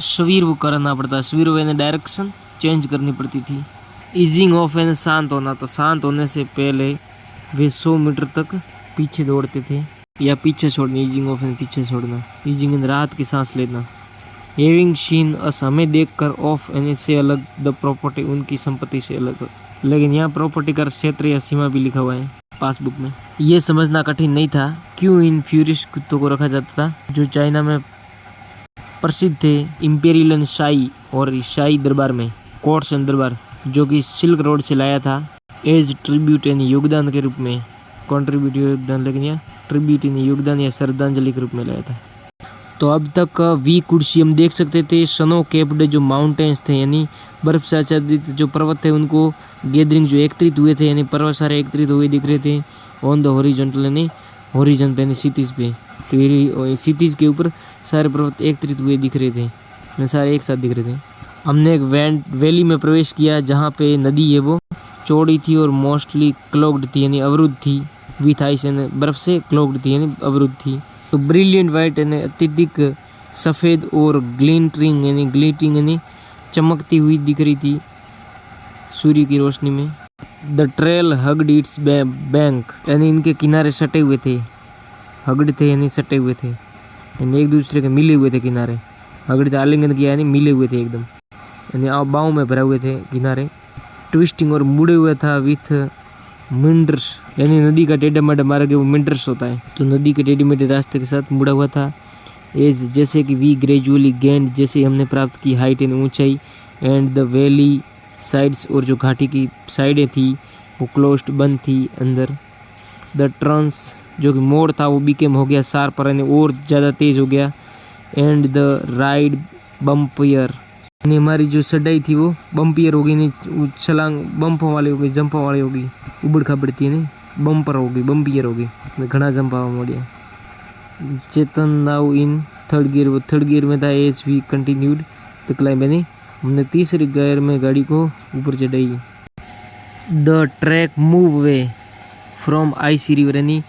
सवीर वो करना पड़ता, सवीर यानी डायरेक्शन चेंज करनी पड़ती थी। ईजिंग ऑफ यानी शांत होना, तो शांत होने से पहले वे 100 मीटर तक पीछे दौड़ते थे, या पीछे छोड़ना, ईजिंग ऑफ यानी पीछे छोड़ना, ईजिंग यानी राहत की सांस लेना। हैविंग सीन अस, हमें देखकर, ऑफ यानी से अलग, द प्रॉपर्टी उनकी संपत्ति से अलग, लेकिन यहाँ प्रॉपर्टी का क्षेत्र या सीमा भी लिखा हुआ है पासबुक में। ये समझना कठिन नहीं था क्यों इन फ्यूरिश कुत्तों को रखा जाता था, जो चाइना में प्रसिद्ध थे इंपेरियल एंड शाही और शाही दरबार में, कोर्ट्स एंड दरबार, जो कि सिल्क रोड से लाया था एज ट्रिब्यूट यानी योगदान के रूप में, कॉन्ट्रीब्यूट योगदान, लेकिन यह ट्रिब्यूट यानी योगदान या श्रद्धांजलि के रूप में लाया था। तो अब तक वी कुर्सी हम देख सकते थे स्नो कैप्ड जो माउंटेन्स थे यानी बर्फ से आच्छादित जो पर्वत थे उनको गैदरिंग जो एकत्रित हुए थे, यानी पर्वत सारे एकत्रित हुए दिख रहे थे ऑन द हॉरिजॉन्टल यानी हॉरिजॉन पे यानी क्षितिज पे, तो क्षितिज के ऊपर सारे पर्वत एकत्रित हुए दिख रहे थे, सारे एक साथ दिख रहे थे। हमने एक वैली में प्रवेश किया जहाँ पे नदी है वो चौड़ी थी और मोस्टली क्लोग्ड थी यानी अवरुद्ध थी, विथ आइस यानी बर्फ से क्लोग्ड थी यानी अवरुद्ध थी। तो ब्रिलियंट वाइट यानी अत्यधिक सफ़ेद और ग्लिंटरिंग यानी चमकती हुई दिख रही थी सूर्य की रोशनी में। The trail hugged it's bank यानी इनके किनारे सटे हुए थे, हग्ड थे यानी सटे हुए थे, यानी एक दूसरे के मिले हुए थे किनारे, हग्ड आलिंगन किया यानी मिले हुए थे एकदम, यानी बाहों में भरा हुए थे किनारे। ट्विस्टिंग और मुड़े हुए था विथ मिंडर्स यानी नदी का टेढ़ा मेढ़ा मार्ग वो मिंडर्स होता है, तो नदी के टेढ़े मेढ़े रास्ते के साथ मुड़ा हुआ था। एज जैसे कि वी ग्रेजुअली गेंड, जैसे हमने प्राप्त की हाइट यानी ऊंचाई, एंड द वैली साइड्स और जो घाटी की साइडें थी वो क्लोज्ड बंद थी अंदर। द ट्रांस जो कि मोड़ था वो बीकेम हो गया शार्पर यानी और ज़्यादा तेज़ हो गया। एंड द राइड बम्पियर यानी हमारी जो चढ़ाई थी वो बम्पियर होगी, नहीं छलांग बम्पों वाली होगी, जंपों वाली होगी, उबड़ खाबड़ती है नहीं, बम्पर होगी, बम्पियर होगी, घना जंपा मोड़िया। Chetan now in third gear, वो थर्ड गियर में था। As we continued the climb यानी हमने तीसरे गियर में गाड़ी को ऊपर चढ़ाई। The track move away from icy river यानी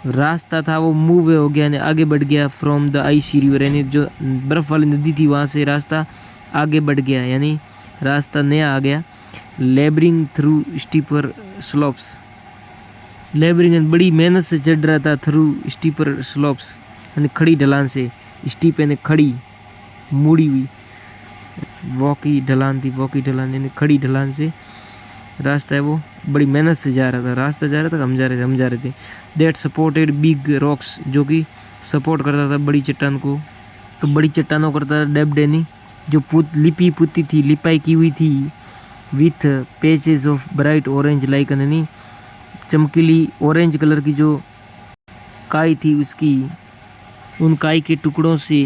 रास्ता था वो मूव वे हो गया यानी आगे बढ़ गया, फ्रॉम द आईसी रिवर यानी जो बर्फ़ वाली नदी थी वहाँ से रास्ता आगे बढ़ गया यानी रास्ता नया आ गया। Labouring through steeper slopes, labouring बड़ी मेहनत से चढ़ रहा था, थ्रू स्टीपर स्लोप्स यानी खड़ी ढलान से, स्टीप यानी खड़ी मुड़ी हुई, वॉकी ढलान थी, वॉकी ढलान यानी खड़ी ढलान से रास्ता है वो बड़ी मेहनत से जा रहा था, रास्ता जा रहा था, हम जा रहे थे। दैट सपोर्टेड बिग रॉक्स जो कि सपोर्ट करता था बड़ी चट्टान को, तो बड़ी चट्टानों करता था डेब्ड यानी जो लिपी पुती थी, लिपाई की हुई थी, with patches of bright orange like यानी चमकीली ऑरेंज कलर की जो काई थी उसकी, उन काई के टुकड़ों से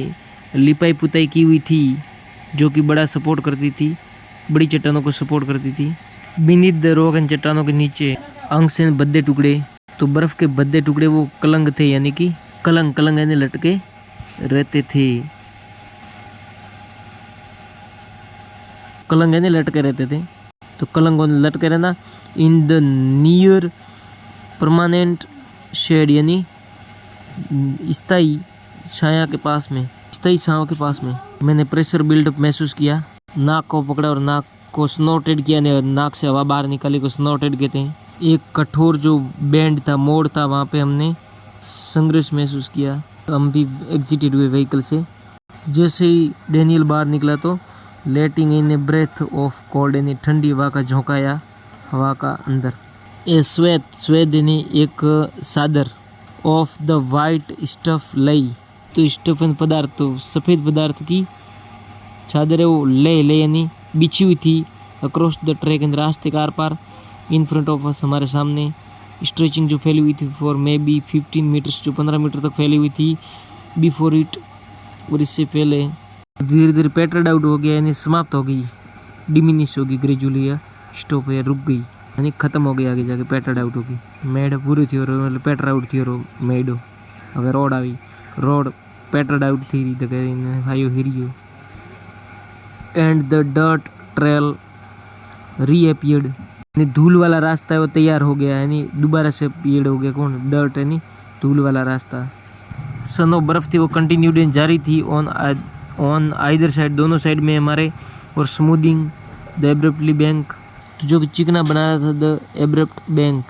लिपाई पुताई की हुई थी जो कि बड़ा सपोर्ट करती थी, बड़ी चट्टानों को सपोर्ट करती थी। बीनीथ द रॉक एंड चट्टानों के नीचे अंश यानी भद्दे टुकड़े, तो बर्फ़ के भद्दे टुकड़े वो कलंग थे यानी कि कलंग यानी लटके रहते थे, कलंग यानी लटके रहते थे, तो कलंग लटके रहना। In the near permanent shade यानी स्थायी छाया के पास में, स्थायी छाया के पास में मैंने प्रेशर बिल्डअप महसूस किया, नाक को पकड़ा और नाक को स्नोटेड किया, नाक से हवा बाहर निकाली को स्नोटेड कहते हैं। एक कठोर जो बैंड था, मोड़ था, वहाँ पे हमने संघर्ष महसूस किया, तो हम भी एग्जिटेड हुए व्हीकल से। जैसे ही डैनियल बाहर निकला तो लेटिंग इन ए ब्रेथ ऑफ कोल्ड यानी ठंडी हवा का झोंका या हवा का अंदर। ए स्वेद यानी एक सादर, ऑफ द वाइट स्टफ लई, तो स्टफ यानी पदार्थ, तो सफ़ेद पदार्थ की चादर है वो ले यानी बिछी हुई थी। अक्रॉस द ट्रैक यानी रास्ते के आर पार, इन फ्रंट ऑफ अस हमारे सामने, स्ट्रेचिंग जो फैली हुई थी फॉर मे बी 15 मीटर्स जो 15 मीटर तक फैली हुई थी, बिफोर इट और इससे पहले धीरे धीरे पेटर्ड आउट हो गया यानी समाप्त हो गई, डिमिनिश होगी ग्रेजुअली या स्टॉप या रुक गई यानी खत्म हो गई, आगे जाके पेटर्ड आउट होगी, मेड पूरी थी और मतलब पेटर आउट थी और मेड हो अगर रोड आई, रोड पेटर्ड आउट थी हायो हिरियो। एंड द डर्ट ट्रेल रीअपियर्ड यानी धूल वाला रास्ता है वो तैयार हो गया यानी दोबारा से अपीयर्ड हो गया, कौन डर्ट यानी धूल वाला रास्ता। सनो बर्फ थी वो कंटिन्यूड जारी थी ऑन ऑन आइदर साइड, दोनों साइड में हमारे, और स्मूदिंग द एब्रप्टली बैंक, तो जो चिकना बना रहा था द एब्रप्ट बैंक,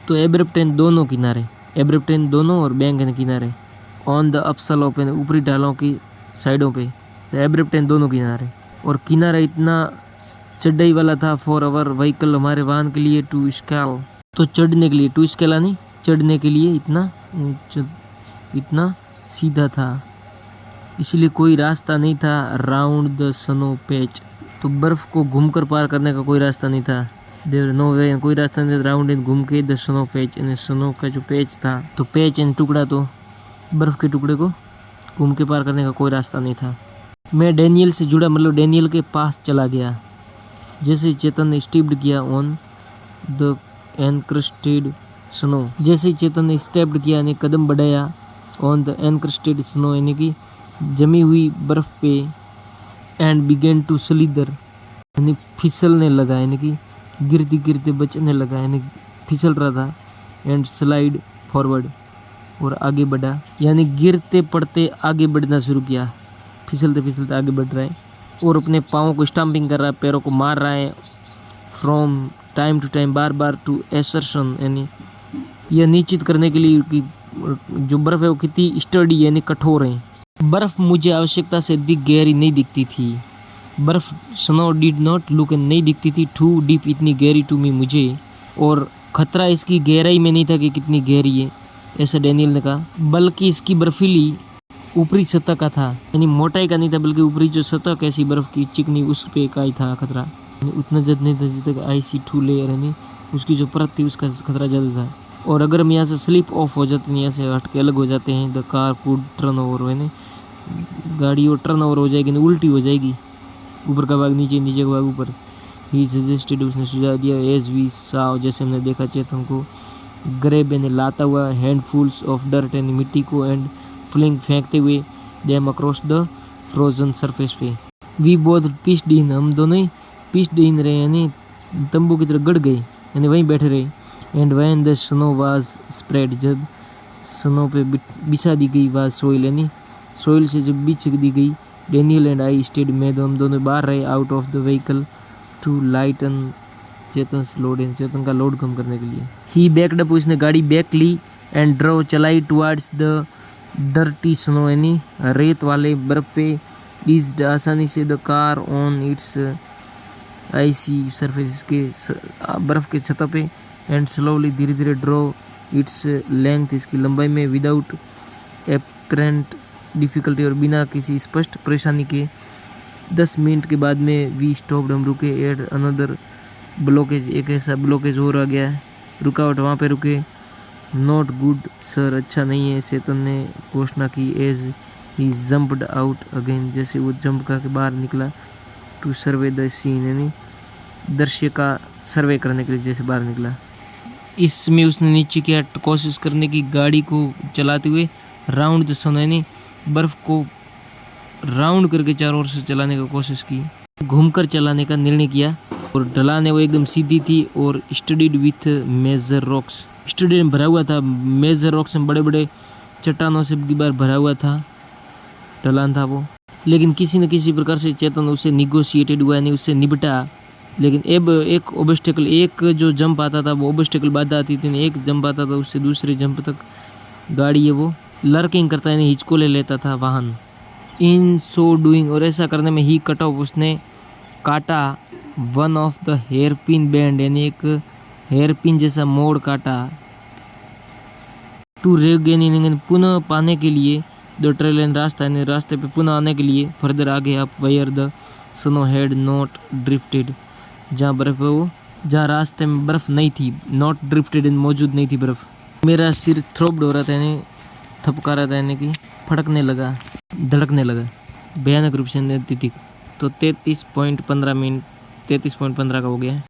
तो एब्रप्ट एंड दोनों किनारे, एब्रप्ट एंड दोनों और बैंक एंड किनारे, ऑन द अपसल ओपन ऊपरी ढालों की साइडों पे, एब्रप्ट एंड दोनों किनारे, और किनारा इतना चढ़ाई वाला था फॉर अवर व्हीकल, हमारे वाहन के लिए, टू स्केल, तो चढ़ने के लिए, टू स्केला नहीं, चढ़ने के लिए इतना सीधा था, इसलिए कोई रास्ता नहीं था। राउंड द स्नो पैच, तो बर्फ़ को घूमकर पार करने का कोई रास्ता नहीं था। देयर नो वे, कोई रास्ता नहीं था। राउंड एंड घूम के द स्नो पैच, यानी स्नो का जो पैच था, तो पैच एंड टुकड़ा, तो बर्फ़ के टुकड़े को घूम के पार करने का कोई रास्ता नहीं था। मैं डैनियल से जुड़ा, मतलब डैनियल के पास चला गया। जैसे चेतन ने स्टेप्ड किया ऑन द एनक्रस्टेड स्नो, जैसे चेतन ने स्टेप्ड किया यानी कदम बढ़ाया ऑन द एनक्रस्टेड स्नो यानी कि जमी हुई बर्फ़ पे, एंड बिगेन टू स्लिदर यानी फिसलने लगा, यानी कि गिरते गिरते बचने लगा, यानी फिसल रहा था, एंड स्लाइड फॉरवर्ड और आगे बढ़ा, यानी गिरते पड़ते आगे बढ़ना शुरू किया, फिसलते फिसलते आगे बढ़ रहा है, और अपने पाँव को स्टम्पिंग कर रहा है, पैरों को मार रहा है, फ्रॉम टाइम टू टाइम, बार बार, टू एसर्शन यानी यह निश्चित करने के लिए कि जो बर्फ़ है वो कितनी स्टडी यानी कठोर है। बर्फ़ मुझे आवश्यकता से अधिक गहरी नहीं दिखती थी। बर्फ़ स्नो डिड नॉट लुक, नहीं दिखती थी, टू डीप इतनी गहरी, टू मी मुझे, और ख़तरा इसकी गहराई में नहीं था कि कितनी गहरी है, ऐसा डैनियल ने कहा, बल्कि इसकी बर्फीली ऊपरी सतह का था, यानी मोटाई का नहीं था, बल्कि ऊपरी जो सतह कैसी बर्फ़ की चिकनी उस पे का ही था खतरा, उतना ज़्यादा नहीं था जितना आईसी 2 लेयर, यानी उसकी जो परत थी उसका खतरा ज़्यादा था। और अगर हम यहाँ से स्लिप ऑफ हो जाते हैं, यहाँ से हट के अलग हो जाते हैं, the car could turn over, यानी गाड़ी और टर्न ओवर हो जाएगी, ना उल्टी हो जाएगी, ऊपर का भाग नीचे, नीचे का भाग ऊपर। ही सजेस्टेड, उसने सुझाव दिया, एज वी साव, जैसे हमने देखा चेतन को, ग्रेब यानी लाता हुआ, हैंडफुल्स ऑफ डर्ट यानी मिट्टी को, एंड फ्लिंग फेंकते हुए, them across the frozen surface पे। वी बोथ पिस्ड इन, हम दोनों ही पिस्ड इन रहे, यानी तंबू की तरफ गड़ गए, यानी वहीं बैठे रहे। And when the snow was spread, जब स्नो पे बिछा दी गई, वाज सोइल यानी सोइल से जब बिछ दी गई, डैनियल एंड आई स्टेड में, हम दोनों बाहर रहे, out of the vehicle, to lighten Chetan load, Chetan का लोड कम करने के लिए। ही बैकड अप, उसने गाड़ी बैक ली, एंड ड्रॉ चलाई टुवर्ड्स द डर्टी स्नो यानी रेत वाले बर्फ पे, ईज्ड आसानी से the car on it's IC surface के बर्फ के छतों पे, एंड स्लोली धीरे धीरे ड्रॉ इट्स लेंथ इसकी लंबाई में, विदाउट एपरेंट डिफ़िकल्टी और बिना किसी स्पष्ट परेशानी के। 10 मिनट के बाद में वी स्टॉप्ड, हम रुके, एट अनदर ब्लॉकेज, एक ऐसा ब्लॉकेज हो रहा गया है, रुकावट वहाँ पे रुके। नॉट गुड सर, अच्छा नहीं है, चेतन ने घोषणा की, as he jumped out again, जैसे वो जंप करके बाहर निकला, टू सर्वे द सीन यानी दृश्य का सर्वे करने के लिए जैसे बाहर निकला। इसमें उसने नीचे किया कोशिश करने की, गाड़ी को चलाते हुए, राउंड द सन यानी बर्फ़ को राउंड करके चारों ओर से चलाने की कोशिश की, घूमकर चलाने का निर्णय किया, और ढलान वो एकदम सीधी थी, और स्टडीड विथ मेजर रॉक्स, स्टडी में भरा हुआ था, मेजर रॉक्स में बड़े बड़े चट्टानों से बार भरा हुआ था, ढलान था वो, लेकिन किसी न किसी प्रकार से चेतन उससे निगोशिएटेड हुआ, यानी उससे निपटा। लेकिन अब एक ऑब्स्टेकल, एक जो जंप आता था वो ऑब्स्टेकल बाधा आती थी, एक जंप आता था उससे दूसरे जंप तक गाड़ी है वो लर्किंग करता है, हिचको ले लेता था वाहन। इन सो डूइंग, और ऐसा करने में ही कट ऑफ, उसने काटा one of the hairpin bend यानी एक हेयर पिन जैसा मोड़ काटा, टू रेगेन पुनः पाने के लिए, द ट्रेल एंड रास्ता यानी रास्ते पे पुनः आने के लिए, फर्दर आगे up, where the snow had not drifted, जहाँ बर्फ़ है वो, जहाँ रास्ते में बर्फ़ नहीं थी, नॉट ड्रिफ्टेड मौजूद नहीं थी बर्फ़। मेरा सिर थ्रोप्ड हो रहा था यानी थपका रहा था, यानी कि फड़कने लगा, धड़कने लगा भयानक रूप से, अत्यधिक। तो 33.15 मिनट 33.15 का हो गया है।